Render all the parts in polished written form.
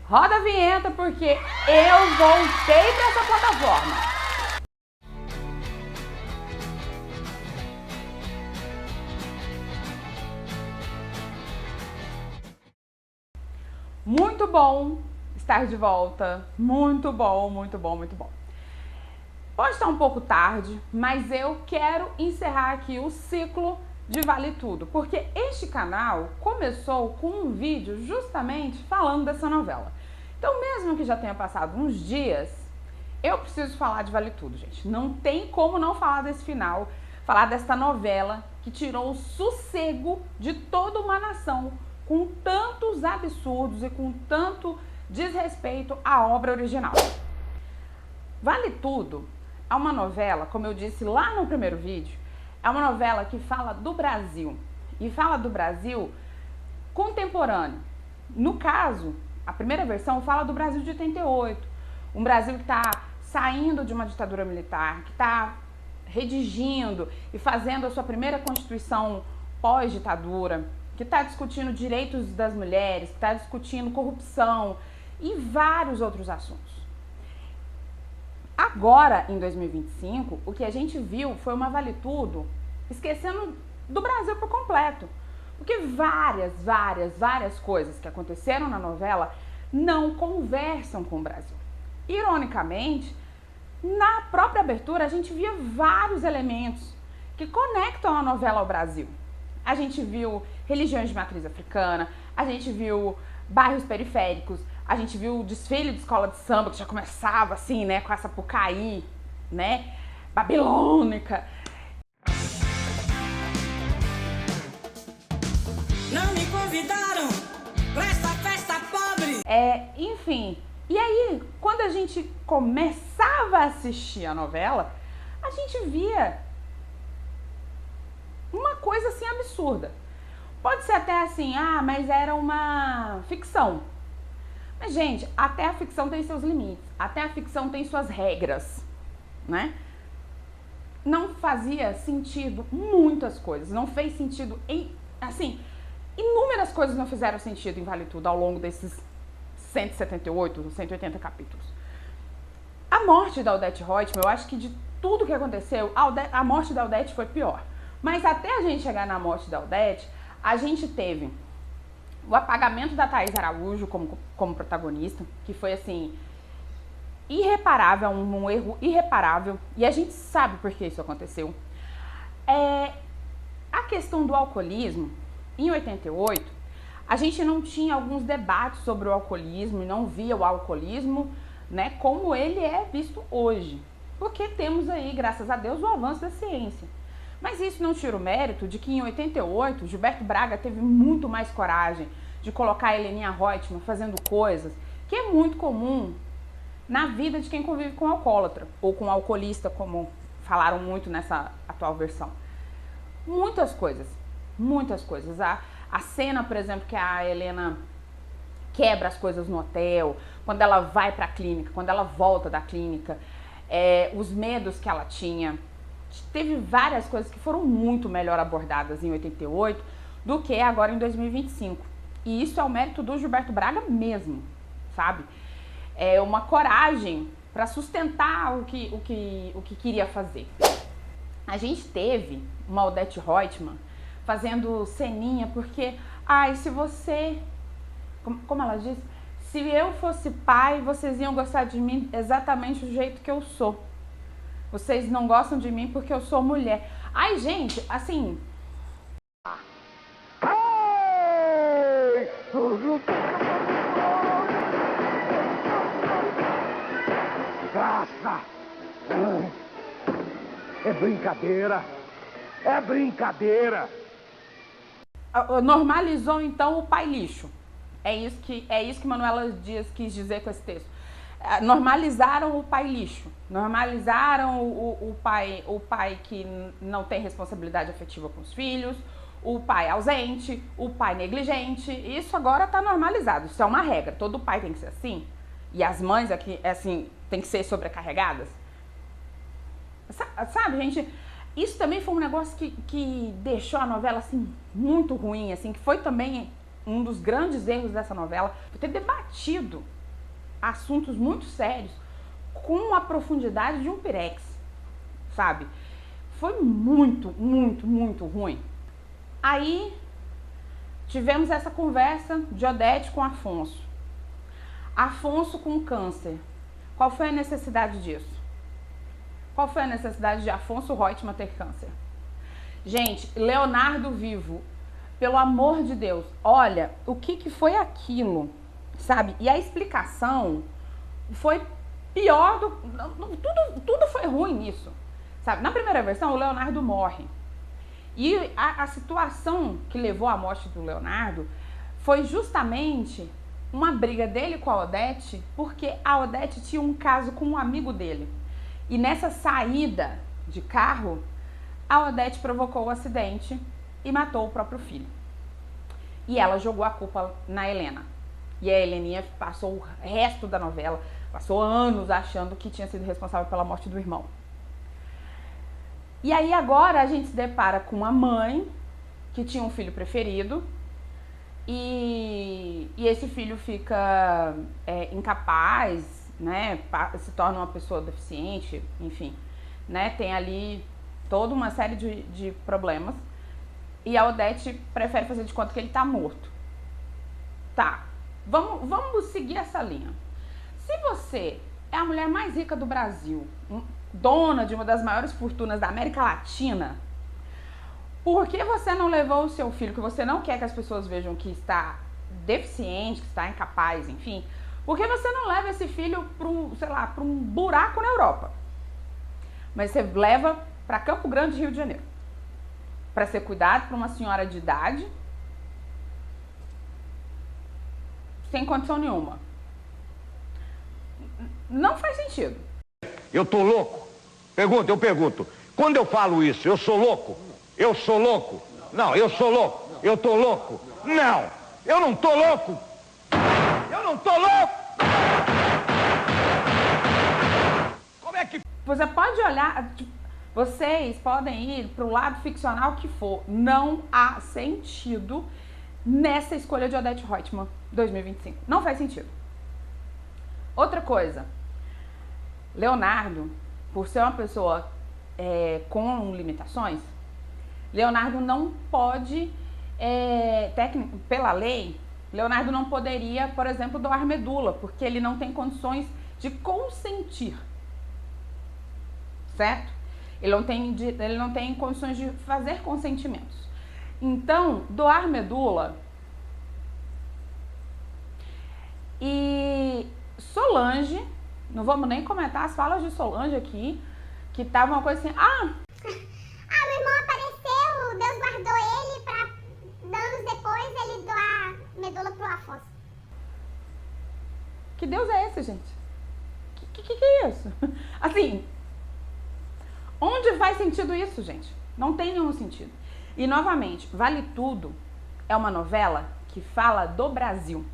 Roda a vinheta porque eu voltei para essa plataforma. Muito bom estar de volta. Muito bom, muito bom, muito bom. Pode estar um pouco tarde, mas eu quero encerrar aqui o ciclo de Vale Tudo, porque este canal começou com um vídeo justamente falando dessa novela. Então, mesmo que já tenha passado uns dias, eu preciso falar de Vale Tudo, gente. Não tem como não falar desse final, falar desta novela que tirou o sossego de toda uma nação com tantos absurdos e com tanto desrespeito à obra original. Vale Tudo é uma novela, como eu disse lá no primeiro vídeo, é uma novela que fala do Brasil, e fala do Brasil contemporâneo. No caso, a primeira versão fala do Brasil de 88, um Brasil que está saindo de uma ditadura militar, que está redigindo e fazendo a sua primeira Constituição pós-ditadura, que está discutindo direitos das mulheres, que está discutindo corrupção e vários outros assuntos. Agora, em 2025, o que a gente viu foi uma Vale Tudo esquecendo do Brasil por completo. Porque várias coisas que aconteceram na novela não conversam com o Brasil. Ironicamente, na própria abertura a gente via vários elementos que conectam a novela ao Brasil. A gente viu religiões de matriz africana, a gente viu bairros periféricos, a gente viu o desfile de escola de samba, que já começava assim, né, com essa Pucaí, né, babilônica. Não me convidaram pra essa festa pobre. Enfim, e aí, quando a gente começava a assistir a novela, a gente via uma coisa assim absurda. Pode ser até assim, mas era uma ficção. Mas, gente, até a ficção tem seus limites, até a ficção tem suas regras, né? Não fazia sentido muitas coisas, não fez sentido inúmeras coisas não fizeram sentido em Vale Tudo ao longo desses 178, 180 capítulos. A morte da Odete Roitman, eu acho que de tudo que aconteceu, a morte da Odete foi pior. Mas até a gente chegar na morte da Odete, a gente teve o apagamento da Thaís Araújo como protagonista, que foi assim, irreparável, um erro irreparável, e a gente sabe por que isso aconteceu. A questão do alcoolismo, em 88, a gente não tinha alguns debates sobre o alcoolismo e não via o alcoolismo, né, como ele é visto hoje, porque temos aí, graças a Deus, o avanço da ciência. Mas isso não tira o mérito de que em 88, Gilberto Braga teve muito mais coragem de colocar a Heleninha Roitman fazendo coisas que é muito comum na vida de quem convive com alcoólatra, ou com alcoolista, como falaram muito nessa atual versão. Muitas coisas. A cena, por exemplo, que a Helena quebra as coisas no hotel, quando ela vai para a clínica, quando ela volta da clínica, os medos que ela tinha. Teve várias coisas que foram muito melhor abordadas em 88 do que agora em 2025. E isso é o mérito do Gilberto Braga mesmo, sabe? É uma coragem para sustentar o que queria fazer. A gente teve uma Odete Roitman fazendo ceninha porque, se você, como ela disse, se eu fosse pai, vocês iam gostar de mim exatamente do jeito que eu sou. Vocês não gostam de mim porque eu sou mulher. Ai, gente, assim... Graça! É brincadeira! É brincadeira! Normalizou, então, o pai lixo. É isso que Manuela Dias quis dizer com esse texto. Normalizaram o pai lixo, normalizaram o pai que não tem responsabilidade afetiva com os filhos, o pai ausente, o pai negligente. Isso agora está normalizado, isso é uma regra, todo pai tem que ser assim, e as mães aqui, assim, tem que ser sobrecarregadas. Sabe, gente, isso também foi um negócio que deixou a novela, assim, muito ruim, assim, que foi também um dos grandes erros dessa novela, por ter debatido assuntos muito sérios com a profundidade de um pirex, sabe? Foi muito, muito, muito ruim. Aí tivemos essa conversa de Odete com Afonso. Afonso com câncer. Qual foi a necessidade disso? Qual foi a necessidade de Afonso Reutemann ter câncer? Gente, Leonardo vivo, pelo amor de Deus, olha o que foi aquilo, sabe? E a explicação foi pior tudo foi ruim nisso, sabe? Na primeira versão, o Leonardo morre. E a situação que levou à morte do Leonardo foi justamente uma briga dele com a Odete, porque a Odete tinha um caso com um amigo dele. E nessa saída de carro, a Odete provocou o acidente e matou o próprio filho. E ela jogou a culpa na Helena. E a Heleninha passou o resto da novela, passou anos achando que tinha sido responsável pela morte do irmão. E aí agora a gente se depara com uma mãe que tinha um filho preferido e esse filho fica incapaz, né, se torna uma pessoa deficiente, enfim, né, tem ali toda uma série de problemas e a Odete prefere fazer de conta que ele tá morto. Tá, vamos seguir essa linha. Se você é a mulher mais rica do Brasil, dona de uma das maiores fortunas da América Latina, por que você não levou o seu filho, que você não quer que as pessoas vejam que está deficiente, que está incapaz, enfim, por que você não leva esse filho para um buraco na Europa? Mas você leva para Campo Grande, Rio de Janeiro, para ser cuidado por uma senhora de idade, sem condição nenhuma. Não faz sentido. Eu tô louco? Eu pergunto. Quando eu falo isso, eu sou louco? Eu sou louco? Não, eu sou louco. Eu tô louco? Não, eu não tô louco. Eu não tô louco. Como é que... Você pode olhar, vocês podem ir para o lado ficcional que for. Não há sentido nessa escolha de Odete Reutemann 2025. Não faz sentido. Outra coisa. Leonardo, por ser uma pessoa com limitações, Leonardo não pode, pela lei, Leonardo não poderia, por exemplo, doar medula, porque ele não tem condições de consentir, certo? Ele não tem condições de fazer consentimentos. Então, doar medula e Solange, não vamos nem comentar as falas de Solange aqui, que tava uma coisa assim, meu irmão apareceu, Deus guardou ele pra anos depois ele doar medula pro Afonso. Que Deus é esse, gente? Que é isso? Assim, onde faz sentido isso, gente? Não tem nenhum sentido. E, novamente, Vale Tudo é uma novela que fala do Brasil.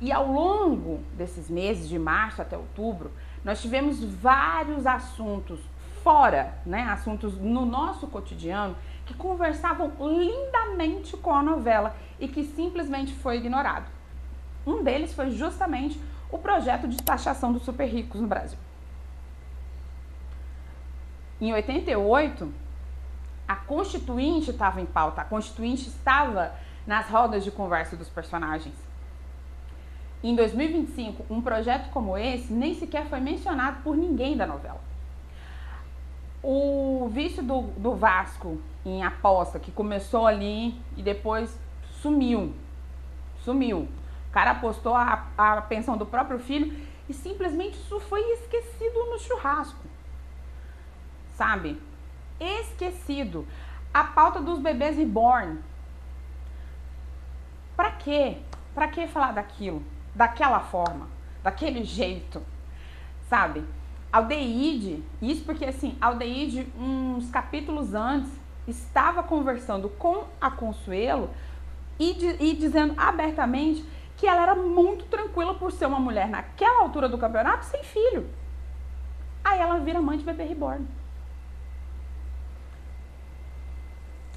E ao longo desses meses, de março até outubro, nós tivemos vários assuntos fora, né, assuntos no nosso cotidiano, que conversavam lindamente com a novela e que simplesmente foi ignorado. Um deles foi justamente o projeto de taxação dos super ricos no Brasil. Em 88, a Constituinte estava em pauta, a Constituinte estava nas rodas de conversa dos personagens. Em 2025, um projeto como esse nem sequer foi mencionado por ninguém da novela. O vício do Vasco em aposta, que começou ali e depois sumiu. O cara apostou a pensão do próprio filho e simplesmente isso foi esquecido no churrasco. Sabe? Esquecido. A pauta dos bebês reborn. Pra quê? Pra que falar daquilo? Daquela forma, daquele jeito, sabe? Aldeide, isso porque assim, Aldeide, uns capítulos antes, estava conversando com a Consuelo e dizendo abertamente que ela era muito tranquila por ser uma mulher naquela altura do campeonato sem filho. Aí ela vira mãe de bebê reborn.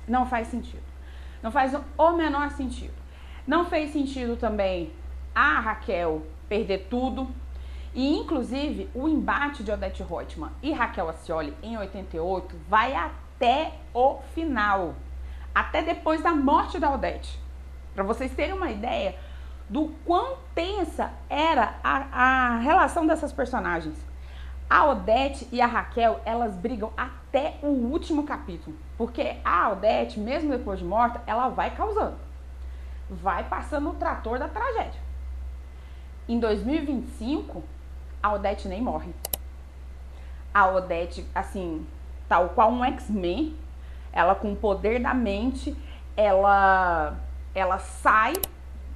Não faz sentido. Não faz o menor sentido. Não fez sentido também a Raquel perder tudo, E, inclusive, o embate de Odete Roitman e Raquel Acioli em 88 vai até o final. Até depois da morte da Odete. Para vocês terem uma ideia do quão tensa era a relação dessas personagens. A Odete e a Raquel, elas brigam até o último capítulo. Porque a Odete, mesmo depois de morta, ela vai causando. Vai passando o trator da tragédia. Em 2025, a Odete nem morre. A Odete, assim, tal qual um X-Men, ela com o poder da mente, ela sai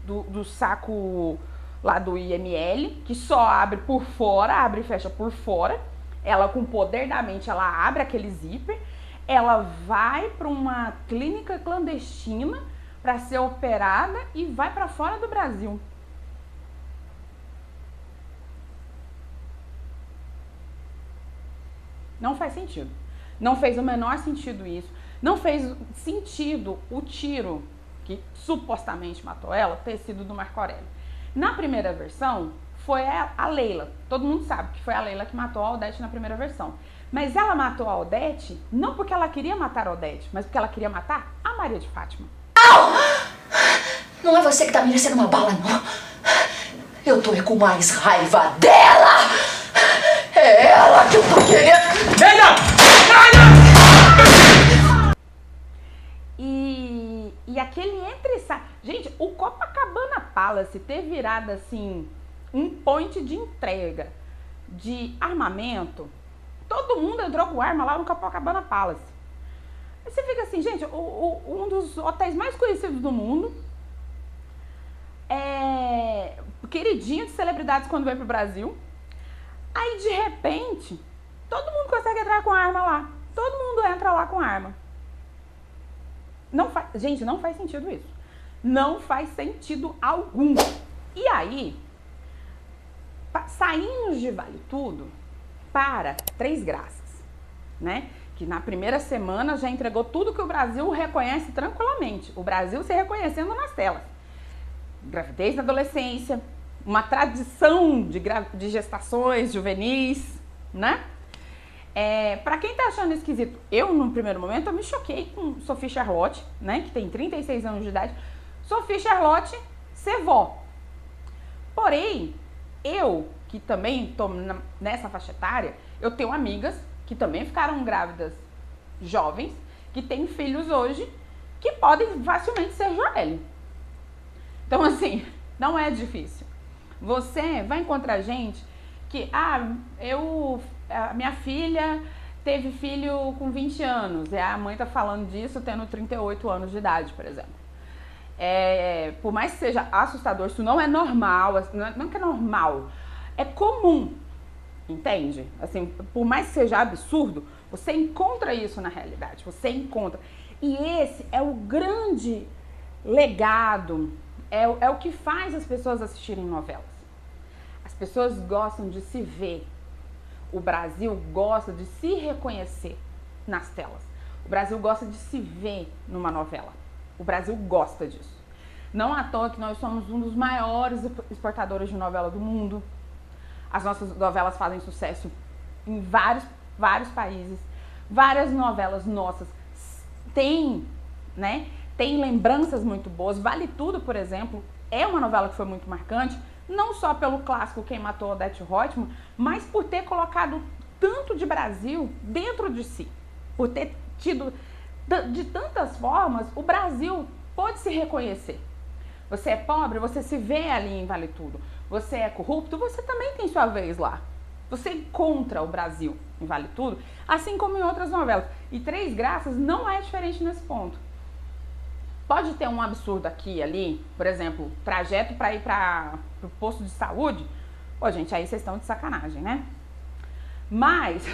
do saco lá do IML, que só abre por fora, abre e fecha por fora. Ela com o poder da mente, ela abre aquele zíper, ela vai para uma clínica clandestina para ser operada e vai para fora do Brasil. Não faz sentido. Não fez o menor sentido isso. Não fez sentido o tiro que supostamente matou ela ter sido do Marco Aurélio. Na primeira versão, foi a Leila. Todo mundo sabe que foi a Leila que matou a Odete na primeira versão. Mas ela matou a Odete não porque ela queria matar a Odete, mas porque ela queria matar a Maria de Fátima. Não! Não é você que tá merecendo uma bala, não. Eu tô com mais raiva dela! É ela que eu tô querendo! E aquele gente, o Copacabana Palace ter virado assim um point de entrega de armamento, todo mundo entrou com arma lá no Copacabana Palace. Aí você fica assim, gente, um dos hotéis mais conhecidos do mundo, queridinho de celebridades quando vem pro Brasil. Aí de repente, todo mundo consegue entrar com arma lá. Todo mundo entra lá com arma. Gente, não faz sentido isso. Não faz sentido algum. E aí, saímos de Vale Tudo para Três Graças, né? Que na primeira semana já entregou tudo que o Brasil reconhece tranquilamente. O Brasil se reconhecendo nas telas. Gravidez na adolescência, uma tradição de gestações juvenis, né? Pra quem tá achando esquisito, eu no primeiro momento eu me choquei com Sophie Charlotte, né, que tem 36 anos de idade. Sophie Charlotte ser vó. Porém, eu que também tô nessa faixa etária, eu tenho amigas que também ficaram grávidas jovens, que têm filhos hoje, que podem facilmente ser Joelle. Então assim, não é difícil. Você vai encontrar gente que, a minha filha teve filho com 20 anos, e a mãe tá falando disso tendo 38 anos de idade, por exemplo. Por mais que seja assustador, isso não é normal, não que é normal, é comum, entende? Assim, por mais que seja absurdo, você encontra isso na realidade, você encontra. E esse é o grande legado, é o que faz as pessoas assistirem novelas. As pessoas gostam de se ver. O Brasil gosta de se reconhecer nas telas. O Brasil gosta de se ver numa novela. O Brasil gosta disso. Não à toa que nós somos um dos maiores exportadores de novela do mundo. As nossas novelas fazem sucesso em vários países. Várias novelas nossas têm lembranças muito boas. Vale Tudo, por exemplo, é uma novela que foi muito marcante, não só pelo clássico Quem Matou Odete Roitman, mas por ter colocado tanto de Brasil dentro de si. Por ter tido, de tantas formas, o Brasil pode se reconhecer. Você é pobre, você se vê ali em Vale Tudo. Você é corrupto, você também tem sua vez lá. Você encontra o Brasil em Vale Tudo, assim como em outras novelas. E Três Graças não é diferente nesse ponto. Pode ter um absurdo aqui e ali, por exemplo, trajeto para ir para o posto de saúde. Pô, gente, aí vocês estão de sacanagem, né? Mas,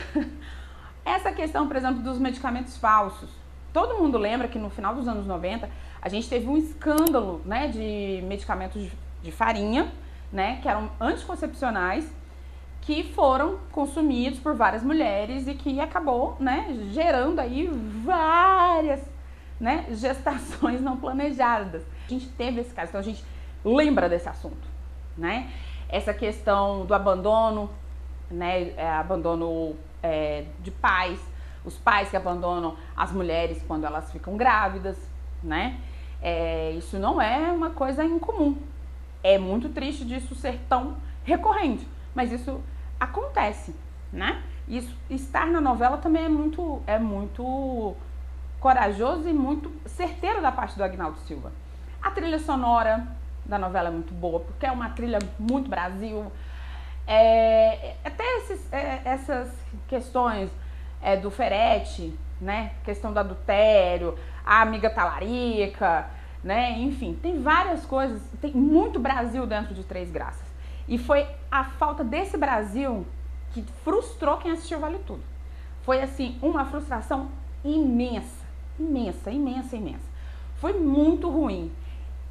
essa questão, por exemplo, dos medicamentos falsos. Todo mundo lembra que no final dos anos 90, a gente teve um escândalo, né, de medicamentos de farinha, né, que eram anticoncepcionais, que foram consumidos por várias mulheres e que acabou, né, gerando aí várias, né, gestações não planejadas. A gente teve esse caso, então a gente lembra desse assunto, né? essa questão do abandono, né, abandono de pais, os pais que abandonam as mulheres quando elas ficam grávidas, né? Isso não é uma coisa incomum. É muito triste disso ser tão recorrente, mas isso acontece, né? Isso, estar na novela também é muito corajoso e muito certeiro da parte do Agnaldo Silva. A trilha sonora da novela é muito boa, porque é uma trilha muito Brasil. Até essas questões do Ferete, né? Questão do adultério, a amiga talarica, né? Enfim, tem várias coisas, tem muito Brasil dentro de Três Graças. E foi a falta desse Brasil que frustrou quem assistiu Vale Tudo. Foi assim, uma frustração imensa, imensa, imensa, imensa. Foi muito ruim.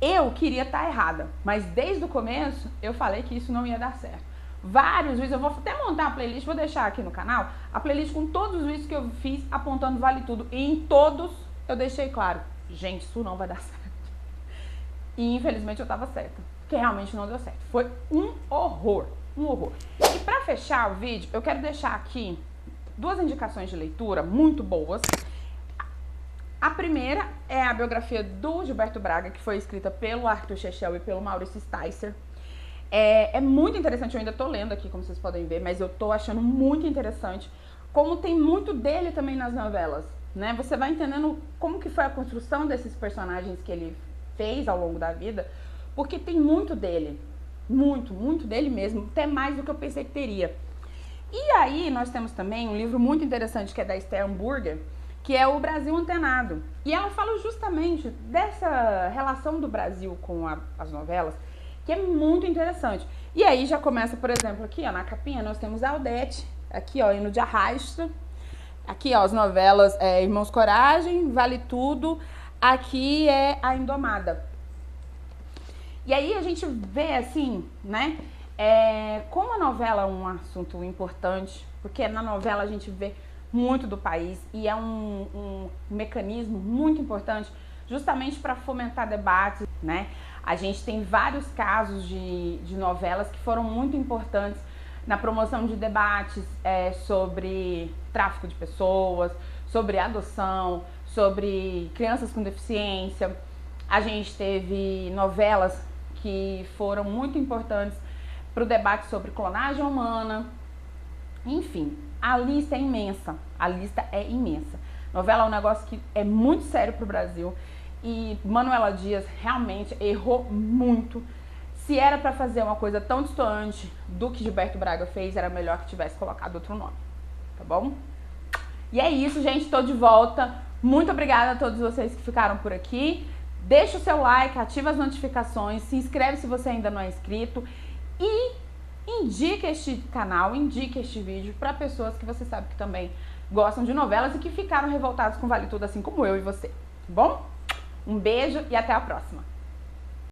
Eu queria estar errada, mas desde o começo eu falei que isso não ia dar certo. Vários vídeos, eu vou até montar a playlist, vou deixar aqui no canal, a playlist com todos os vídeos que eu fiz apontando Vale Tudo. E em todos eu deixei claro, gente, isso não vai dar certo. E infelizmente eu tava certa, porque realmente não deu certo. Foi um horror, um horror. E pra fechar o vídeo, eu quero deixar aqui 2 indicações de leitura muito boas. A primeira é a biografia do Gilberto Braga, que foi escrita pelo Arthur Chechel e pelo Maurício Sticer. É muito interessante, eu ainda tô lendo aqui, como vocês podem ver, mas eu tô achando muito interessante, como tem muito dele também nas novelas, né? Você vai entendendo como que foi a construção desses personagens que ele fez ao longo da vida, porque tem muito dele, muito, muito dele mesmo, até mais do que eu pensei que teria. E aí nós temos também um livro muito interessante que é da Esther Hamburger, que é o Brasil Antenado. E ela fala justamente dessa relação do Brasil com as novelas, que é muito interessante. E aí já começa, por exemplo, aqui ó, na capinha nós temos a Aldete, aqui ó, Hino de Arrasto, aqui ó, as novelas Irmãos Coragem, Vale Tudo, aqui é A Indomada. E aí a gente vê assim, né, como a novela é um assunto importante, porque na novela a gente vê muito do país e é um mecanismo muito importante justamente para fomentar debates, né? A gente tem vários casos de novelas que foram muito importantes na promoção de debates sobre tráfico de pessoas, sobre adoção, sobre crianças com deficiência. A gente teve novelas que foram muito importantes para o debate sobre clonagem humana. Enfim, a lista é imensa, a lista é imensa. Novela é um negócio que é muito sério para o Brasil e Manuela Dias realmente errou muito. Se era para fazer uma coisa tão distante do que Gilberto Braga fez, era melhor que tivesse colocado outro nome, tá bom? E é isso, gente, tô de volta. Muito obrigada a todos vocês que ficaram por aqui. Deixa o seu like, ativa as notificações, se inscreve se você ainda não é inscrito e indique este canal, indique este vídeo para pessoas que você sabe que também gostam de novelas e que ficaram revoltados com Vale Tudo, assim como eu e você, tá bom? Um beijo e até a próxima!